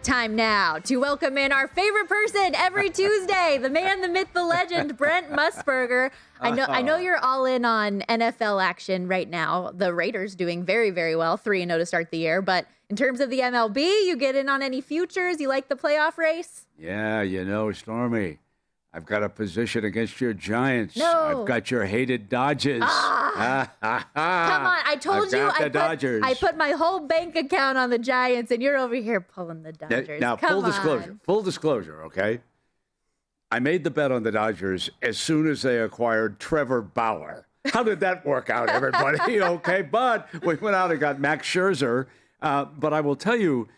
Time now to welcome in our favorite person every Tuesday, the man, the myth, the legend, Brent Musburger. I know you're all in on NFL action right now. The Raiders doing very, very well, 3-0 to start the year. But in terms of the MLB, you get in on any futures? You like the playoff race? Yeah, Stormy, I've got a position against your Giants. No. I've got your hated Dodgers. Come on, I told you I put my whole bank account on the Giants, and you're over here pulling the Dodgers. Now, full disclosure, okay? I made the bet on the Dodgers as soon as they acquired Trevor Bauer. How did that work out, everybody? Okay, but we went out and got Max Scherzer. But I will tell you,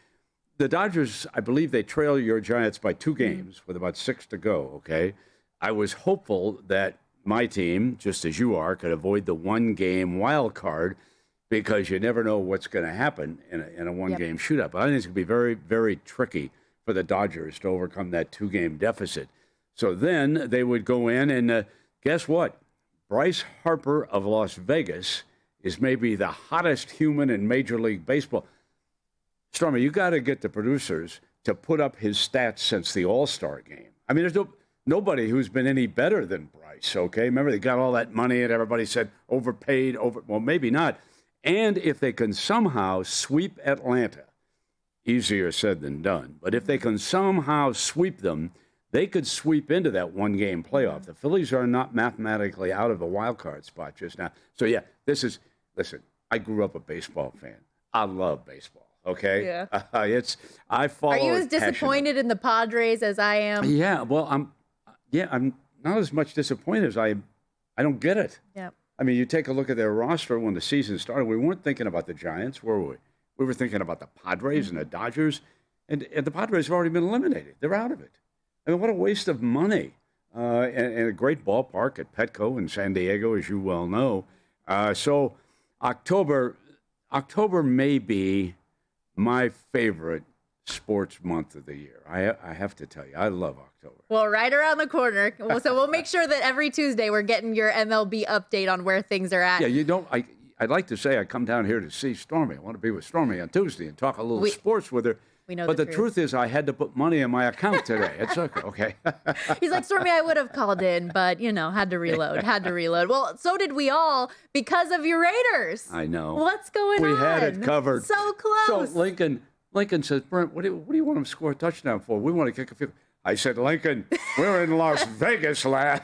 the Dodgers, I believe they trail your Giants by 2 games with about 6 to go, okay? I was hopeful that my team, just as you are, could avoid the 1-game wild card because you never know what's going to happen in a 1-game shootout. But I think it's going to be very, very tricky for the Dodgers to overcome that 2-game deficit. So then they would go in and guess what? Bryce Harper of Las Vegas is maybe the hottest human in Major League Baseball. Stormy, you got to get the producers to put up his stats since the All-Star game. I mean, there's nobody who's been any better than Bryce, okay? Remember, they got all that money and everybody said overpaid, well, maybe not. And if they can somehow sweep Atlanta, easier said than done, but if they can somehow sweep them, they could sweep into that 1-game playoff. The Phillies are not mathematically out of the wild card spot just now. So, yeah, listen, I grew up a baseball fan. I love baseball. Okay. Yeah. I follow. Are you as disappointed in the Padres as I am? Yeah. Well, I'm not as much disappointed as I don't get it. Yeah. I mean, you take a look at their roster when the season started. We weren't thinking about the Giants, were we? We were thinking about the Padres and the Dodgers, and the Padres have already been eliminated. They're out of it. I mean, what a waste of money. And a great ballpark at Petco in San Diego, as you well know. So October may be my favorite sports month of the year. I have to tell you, I love October. Well, right around the corner. So we'll make sure that every Tuesday we're getting your MLB update on where things are at. Yeah, I'd like to say I come down here to see Stormy. I want to be with Stormy on Tuesday and talk a little sports with her. We know but the truth. Truth is I had to put money in my account today. It's okay. He's like, Stormy, I would have called in, but, had to reload. Well, so did we all because of your Raiders. I know. What's going on? We had it covered. So close. So Lincoln says, Brent, what do you want him to score a touchdown for? We want to kick a field. I said, Lincoln, we're in Las Vegas, lad.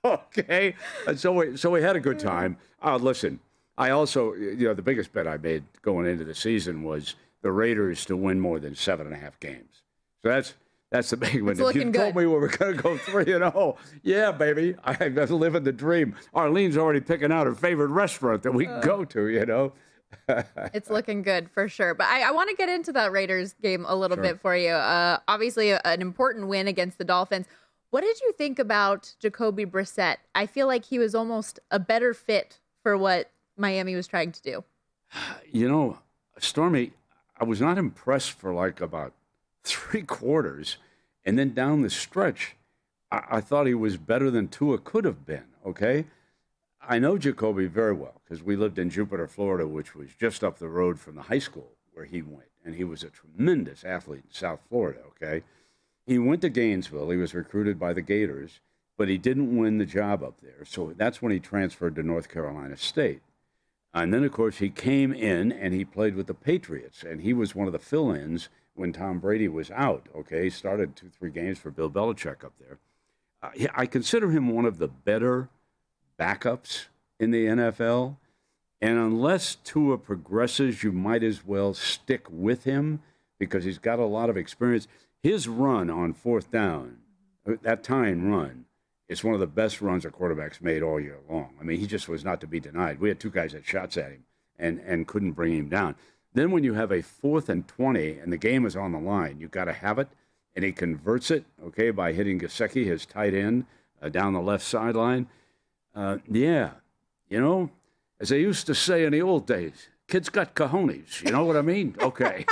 Okay. And so we had a good time. Listen, I also, the biggest bet I made going into the season was the Raiders to win more than 7.5 games. So that's the big one. If you told me we were going to go 3-0, yeah, baby, I'm living the dream. Arlene's already picking out her favorite restaurant that we can go to, It's looking good for sure. But I want to get into that Raiders game a little bit for you. Obviously, an important win against the Dolphins. What did you think about Jacoby Brissett? I feel like he was almost a better fit for what Miami was trying to do. Stormy, I was not impressed for about 3 quarters. And then down the stretch, I thought he was better than Tua could have been, okay? I know Jacoby very well because we lived in Jupiter, Florida, which was just up the road from the high school where he went. And he was a tremendous athlete in South Florida, okay? He went to Gainesville. He was recruited by the Gators, but he didn't win the job up there. So that's when he transferred to North Carolina State. And then, of course, he came in and he played with the Patriots. And he was one of the fill-ins when Tom Brady was out, okay? He started 2-3 games for Bill Belichick up there. I consider him one of the better backups in the NFL. And unless Tua progresses, you might as well stick with him because he's got a lot of experience. His run on 4th down, that tying run, it's one of the best runs a quarterback's made all year long. I mean, he just was not to be denied. We had 2 guys that shots at him and couldn't bring him down. Then when you have a 4th and 20 and the game is on the line, you got to have it, and he converts it, okay, by hitting Gesicki, his tight end, down the left sideline. As they used to say in the old days, kids got cojones. You know what I mean? Okay.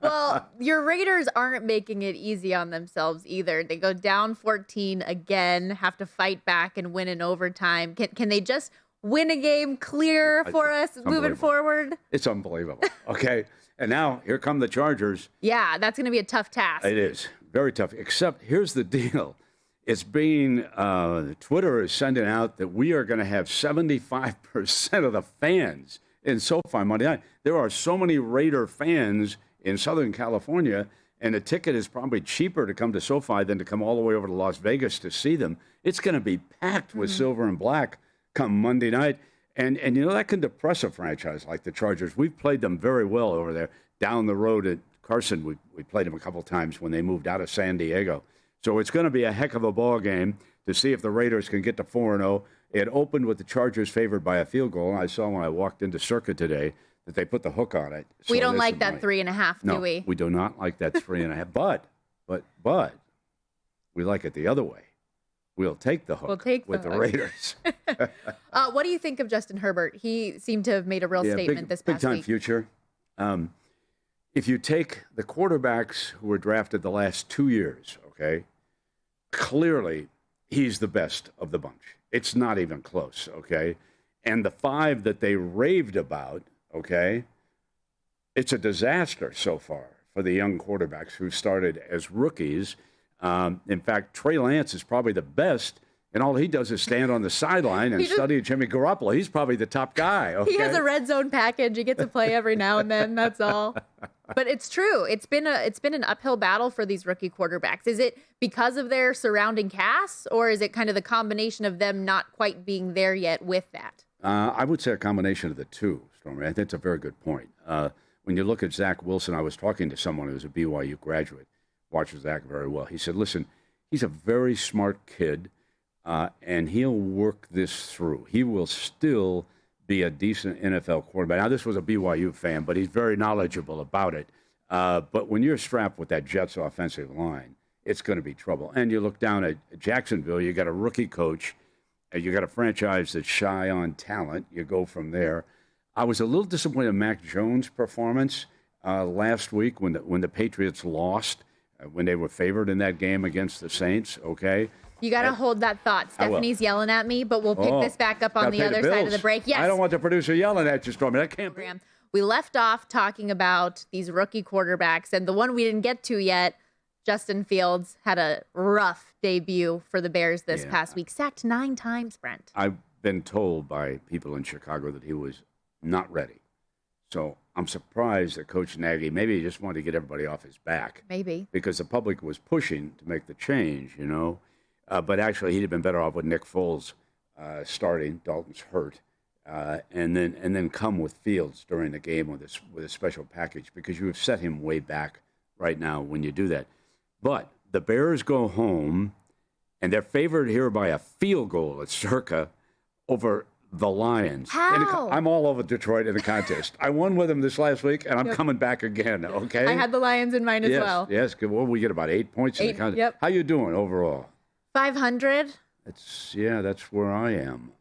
Well, your Raiders aren't making it easy on themselves either. They go down 14 again, have to fight back and win in overtime. Can they just win a game clear for us moving forward? It's unbelievable. Okay. And now here come the Chargers. Yeah, that's going to be a tough task. It is very tough. Except here's the deal. It's being, Twitter is sending out that we are going to have 75% of the fans in SoFi Monday night. There are so many Raider fans in Southern California, and a ticket is probably cheaper to come to SoFi than to come all the way over to Las Vegas to see them. It's going to be packed with silver and black come Monday night. And that can depress a franchise like the Chargers. We've played them very well over there. Down the road at Carson, we played them a couple times when they moved out of San Diego. So it's going to be a heck of a ball game to see if the Raiders can get to 4-0. It opened with the Chargers favored by a field goal. And I saw when I walked into Circa today that they put the hook on it. So we don't like that 3.5, do we? No, we do not like that 3.5. But we like it the other way. We'll take the hook with the Raiders. What do you think of Justin Herbert? He seemed to have made a real statement this past week. Big-time future. If you take the quarterbacks who were drafted the last 2 years, okay, clearly he's the best of the bunch. It's not even close, okay? And the 5 that they raved about, okay, it's a disaster so far for the young quarterbacks who started as rookies. In fact, Trey Lance is probably the best, and all he does is stand on the sideline and study Jimmy Garoppolo. He's probably the top guy. Okay? He has a red zone package. He gets to play every now and then. That's all. But it's true. It's been an uphill battle for these rookie quarterbacks. Is it because of their surrounding cast, or is it kind of the combination of them not quite being there yet with that? I would say a combination of the two, Stormy. I think that's a very good point. When you look at Zach Wilson, I was talking to someone who's a BYU graduate, watches Zach very well. He said, listen, he's a very smart kid, and he'll work this through. He will still be a decent NFL quarterback. Now, this was a BYU fan, but he's very knowledgeable about it. But when you're strapped with that Jets offensive line, it's going to be trouble. And you look down at Jacksonville, you got a rookie coach, and you got a franchise that's shy on talent. You go from there. I was a little disappointed in Mac Jones' performance last week when the Patriots lost, when they were favored in that game against the Saints, okay? You got to hold that thought. Stephanie's yelling at me, but we'll pick this back up on the other side of the break. Yes. I don't want the producer yelling at you, Stormy. That can't be. We left off talking about these rookie quarterbacks, and the one we didn't get to yet, Justin Fields, had a rough debut for the Bears this past week. Sacked 9 times, Brent. I've been told by people in Chicago that he was not ready. So I'm surprised that Coach Nagy, maybe he just wanted to get everybody off his back. Maybe. Because the public was pushing to make the change, you know. But actually, he'd have been better off with Nick Foles starting. Dalton's hurt. And then come with Fields during the game with a special package, because you have set him way back right now when you do that. But the Bears go home, and they're favored here by a field goal at Circa over the Lions. How? I'm all over Detroit in the contest. I won with them this last week, and I'm coming back again, okay? I had the Lions in mind as well. Yes, well, we get about 8 points in the contest. Yep. How you doing overall? 500. That's where I am.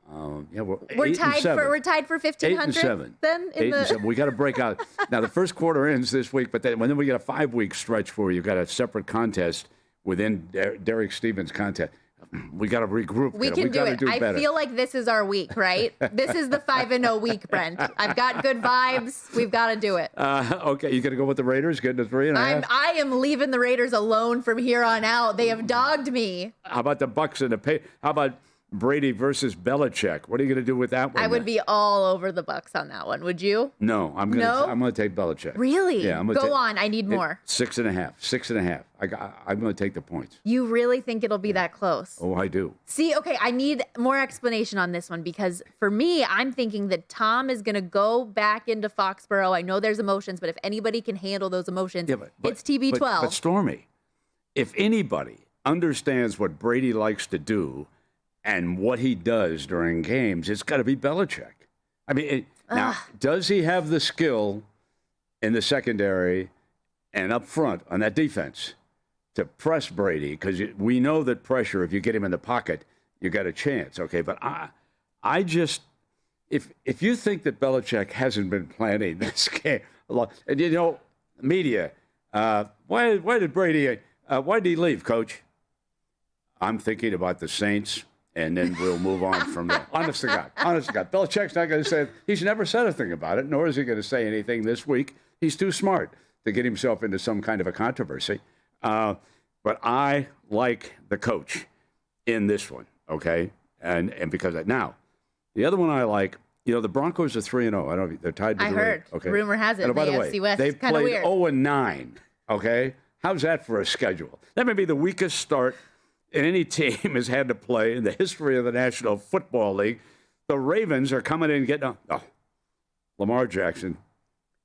We're tied for 1,500. 8-7. Then 8-7. We got to break out. Now the first quarter ends this week, but then we get a 5-week stretch for you. Got a separate contest within Derek Stevens' contest. We got to regroup. We can do it. I feel like this is our week, right? This is the 5-0 week, Brent. I've got good vibes. We've got to do it. Okay, you going to go with the Raiders? Getting to 3.5? I am leaving the Raiders alone from here on out. They have dogged me. How about the Bucks and how about Brady versus Belichick? What are you going to do with that one? I would be all over the Bucks on that one. Would you? No, I'm going to take Belichick. Really? Yeah, Go on. I need more. 6.5. 6.5. I'm going to take the points. You really think it'll be that close? Oh, I do. See, okay, I need more explanation on this one, because for me, I'm thinking that Tom is going to go back into Foxborough. I know there's emotions, but if anybody can handle those emotions, it's TB12. But Stormy, if anybody understands what Brady likes to do and what he does during games, it's got to be Belichick. I mean, now, does he have the skill in the secondary and up front on that defense to press Brady? Because we know that pressure, if you get him in the pocket, you got a chance. Okay, but I just, if you think that Belichick hasn't been planning this game a lot, and you know, media, why did Brady? Why did he leave, Coach? I'm thinking about the Saints. And then we'll move on from there. Honest to God. Belichick's not going to say, he's never said a thing about it, nor is he going to say anything this week. He's too smart to get himself into some kind of a controversy. But I like the coach in this one, okay? And because now, the other one I like, the Broncos are 3-0. I don't know, they're tied to I the heard. Okay. Rumor has it. And by the way, AFC West they've kind of played weird. 0-9, okay? How's that for a schedule? That may be the weakest start any team has had to play in the history of the National Football League. The Ravens are coming in and getting Lamar Jackson.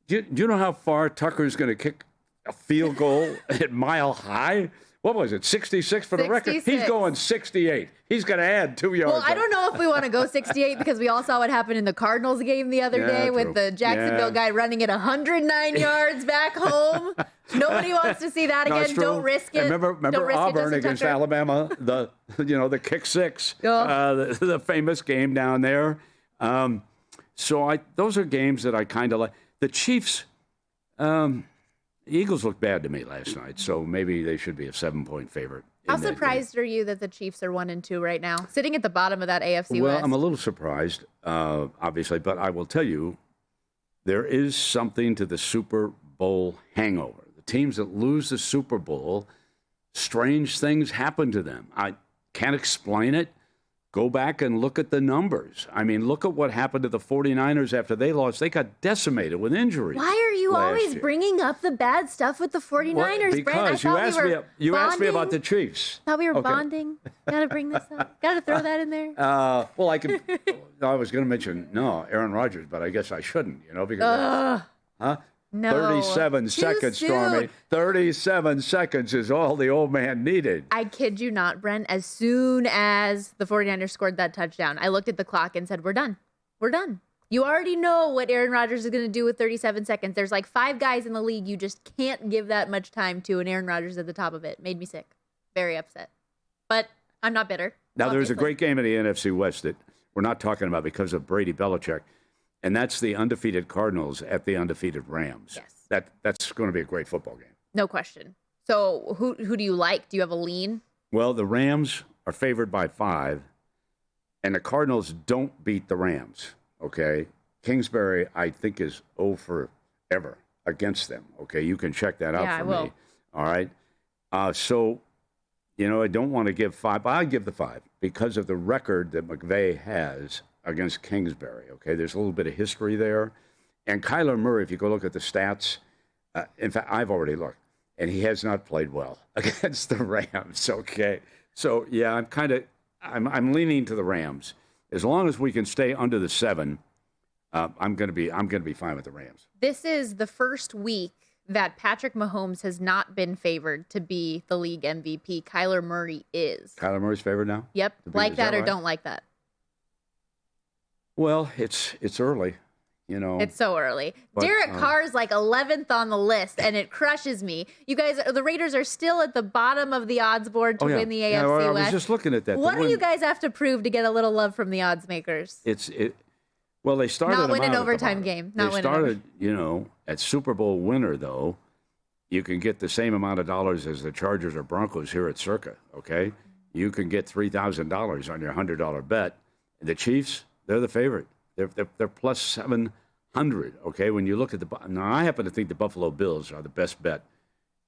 Do you know how far Tucker's going to kick a field goal at Mile High? What was it, 66 for the record? He's going 68. He's going to add 2 yards. Well, I don't know if we want to go 68 because we all saw what happened in the Cardinals game the other day with the Jacksonville guy running it 109 yards back home. Nobody wants to see that again. Don't risk it. Remember Auburn against Alabama, the kick six, the famous game down there. So those are games that I kind of like. The Chiefs, the Eagles looked bad to me last night, so maybe they should be a 7-point favorite. How surprised are you that the Chiefs are 1-2 right now, sitting at the bottom of that AFC West? Well, I'm a little surprised, obviously, but I will tell you, there is something to the Super Bowl hangover. The teams that lose the Super Bowl, strange things happen to them. I can't explain it. Go back and look at the numbers. I mean, look at what happened to the 49ers after they lost. They got decimated with injuries. Why are you always bringing up the bad stuff with the 49ers, well, because Brent? you asked me about the Chiefs. Thought we were bonding. Got to bring this up. Got to throw that in there. Well, I was going to mention, Aaron Rodgers, but I guess I shouldn't, because no. 37 seconds, soon. Stormy. 37 seconds is all the old man needed. I kid you not, Brent. As soon as the 49ers scored that touchdown, I looked at the clock and said, we're done. We're done. You already know what Aaron Rodgers is going to do with 37 seconds. There's like 5 guys in the league you just can't give that much time to, and Aaron Rodgers at the top of it. Made me sick. Very upset. But I'm not bitter. Now, there's a great game in the NFC West that we're not talking about because of Brady Belichick. And that's the undefeated Cardinals at the undefeated Rams. Yes. That's going to be a great football game. No question. So who do you like? Do you have a lean? Well, the Rams are favored by 5, and the Cardinals don't beat the Rams, okay? Kingsbury, I think, is 0 for ever against them, okay? You can check that out for me. All right? So, I don't want to give 5, but I'll give the 5 because of the record that McVay has against Kingsbury, okay? There's a little bit of history there. And Kyler Murray, if you go look at the stats, in fact, I've already looked, and he has not played well against the Rams, okay? So, yeah, I'm leaning to the Rams. As long as we can stay under the 7, I'm going to be fine with the Rams. This is the first week that Patrick Mahomes has not been favored to be the league MVP. Kyler Murray is. Kyler Murray's favored now? Yep. Like that or don't like that? Well, it's early, It's so early. Derek Carr's like 11th on the list, and it crushes me. You guys, the Raiders are still at the bottom of the odds board to win the AFC West. I was just looking at that. What do you guys have to prove to get a little love from the odds makers? Well, they started not win an overtime game. They started, at Super Bowl winner, though, you can get the same amount of dollars as the Chargers or Broncos here at Circa, okay? You can get $3,000 on your $100 bet. The Chiefs, they're the favorite. They're plus 700, okay? When you look at now, I happen to think the Buffalo Bills are the best bet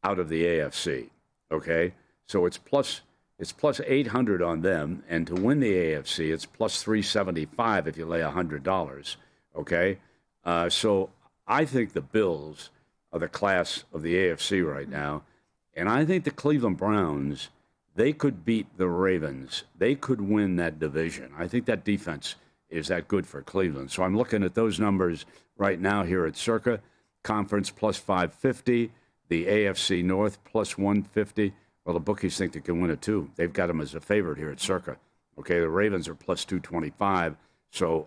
out of the AFC, okay? So it's plus 800 on them, and to win the AFC, it's plus 375 if you lay $100, okay? So I think the Bills are the class of the AFC right now, and I think the Cleveland Browns, they could beat the Ravens. They could win that division. I think that defense is that good for Cleveland. So I'm looking at those numbers right now here at Circa. Conference plus 550, the AFC North plus 150. Well, the bookies think they can win it too. They've got them as a favorite here at Circa. Okay, the Ravens are plus 225. So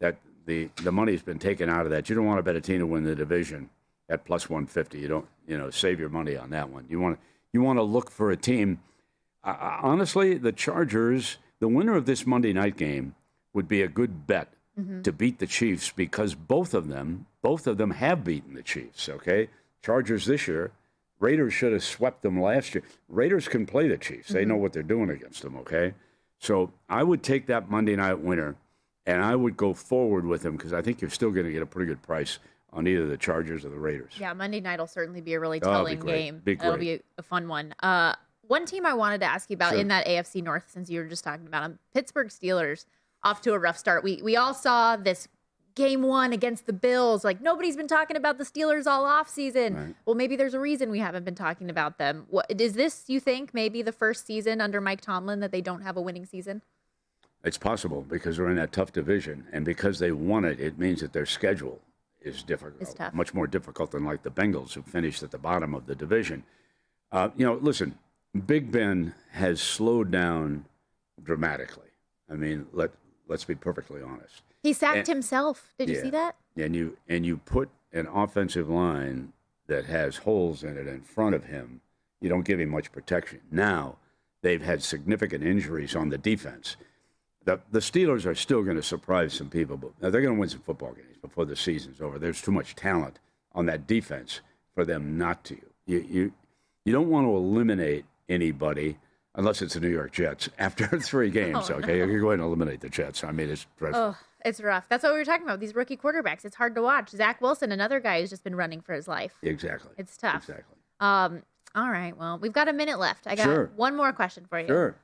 that the money's been taken out of that. You don't want to bet a team to win the division at plus 150. You don't, save your money on that one. You want to look for a team. Honestly, the Chargers, the winner of this Monday night game, would be a good bet to beat the Chiefs because both of them have beaten the Chiefs, okay? Chargers this year, Raiders should have swept them last year. Raiders can play the Chiefs. They know what they're doing against them, okay? So I would take that Monday night winner, and I would go forward with them because I think you're still going to get a pretty good price on either the Chargers or the Raiders. Yeah, Monday night will certainly be a really Oh, it'll be telling great. game. Be It'll great. be a fun one. One team I wanted to ask you about Sure. in that AFC North, since you were just talking about them, Pittsburgh Steelers, off to a rough start. We all saw this game one against the Bills. Like, nobody's been talking about the Steelers all off season. Right. Well, maybe there's a reason we haven't been talking about them. What is this, you think, maybe the first season under Mike Tomlin that they don't have a winning season? It's possible because they're in that tough division, and because they won it, it means that their schedule is difficult. It's tough. Much more difficult than like the Bengals, who finished at the bottom of the division. Listen, Big Ben has slowed down dramatically. I mean, let's be perfectly honest. He sacked himself. Did you Yeah. see that? And you put an offensive line that has holes in it in front of him, you don't give him much protection. Now, they've had significant injuries on the defense. The Steelers are still going to surprise some people, but they're going to win some football games before the season's over. There's too much talent on that defense for them not to. You don't want to eliminate anybody unless it's the New York Jets after 3 games, okay? No. You're going to eliminate the Jets. I mean, it's dreadful. Oh, it's rough. That's what we were talking about, these rookie quarterbacks. It's hard to watch. Zach Wilson, another guy who's just been running for his life. Exactly. It's tough. Exactly. All right. Well, we've got a minute left. I got Sure. one more question for you. Sure.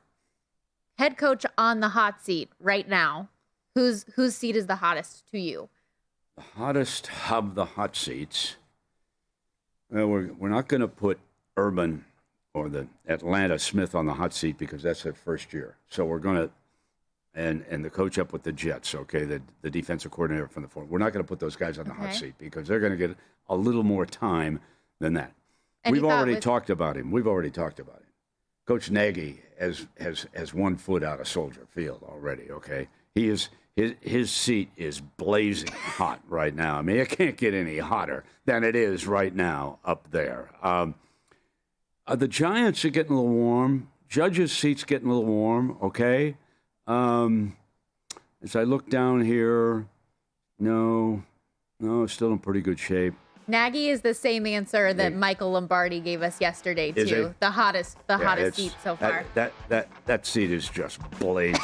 Head coach on the hot seat right now. Whose seat is the hottest to you? The hottest of the hot seats. Well, we're not going to put Urban or the Atlanta Smith on the hot seat because that's their first year. So we're going to, and the coach up with the Jets, okay, the defensive coordinator from the fourth. We're not going to put those guys on the hot Okay. seat because they're going to get a little more time than that. And We've you thought already with- talked about him. Coach Nagy has 1 foot out of Soldier Field already, okay? His seat is blazing hot right now. I mean, it can't get any hotter than it is right now up there. The Giants are getting a little warm. Judge's seat's getting a little warm, okay? As I look down here, no, still in pretty good shape. Nagy is the same answer that Michael Lombardi gave us yesterday Is too. he? The hottest it's- seat so far. That seat is just blazing.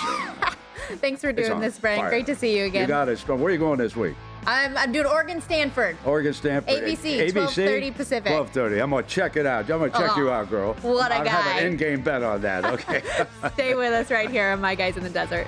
Thanks for doing on this, Brent. fire. Great to see you again. You got it. Where are you going this week? I'm doing Oregon Stanford. Oregon, Stanford. ABC, 12:30 Pacific. 12:30. I'm going to check it out. I'm going to check you out, girl. What a I'll have guy. an in-game bet on that. Okay. Stay with us right here on My Guys in the Desert.